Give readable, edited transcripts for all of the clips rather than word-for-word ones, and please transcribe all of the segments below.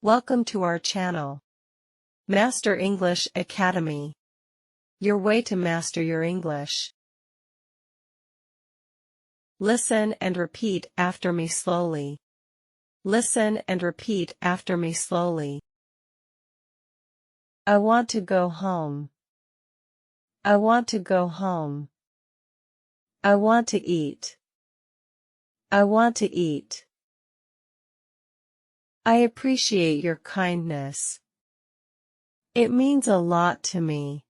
Welcome to our channel. Master English Academy. Your way to master your English. Listen and repeat after me slowly. Listen and repeat after me slowly. I want to go home. I want to go home. I want to eat. I want to eat. I appreciate your kindness. It means a lot to me.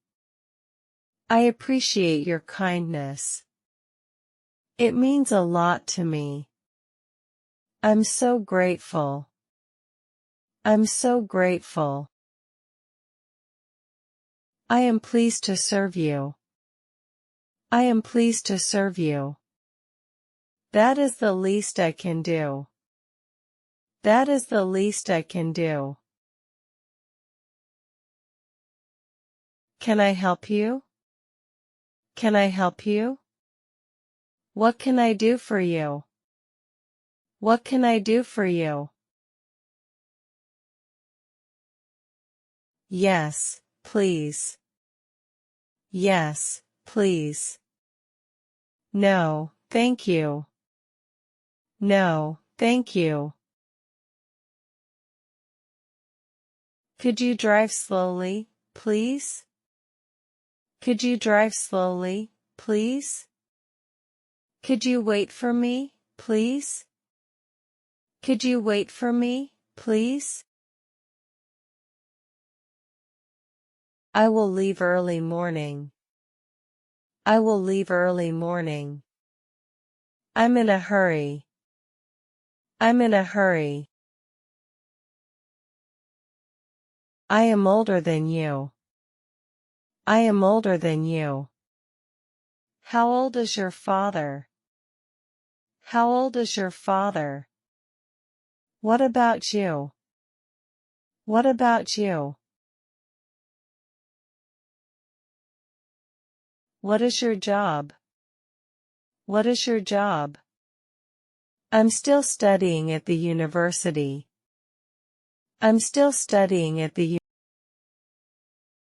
I appreciate your kindness. It means a lot to me. I'm so grateful. I'm so grateful. I am pleased to serve you. I am pleased to serve you. That is the least I can do. That is the least I can do. Can I help you? Can I help you? What can I do for you? What can I do for you? Yes, please. Yes, please. No, thank you. No, thank you. Could you drive slowly, please? Could you drive slowly, please? Could you wait for me, please? Could you wait for me, please? I will leave early morning. I will leave early morning. I'm in a hurry. I'm in a hurry. I am older than you. I am older than you. How old is your father? How old is your father? What about you? What about you? What is your job? What is your job? I'm still studying at the university. I'm still studying at the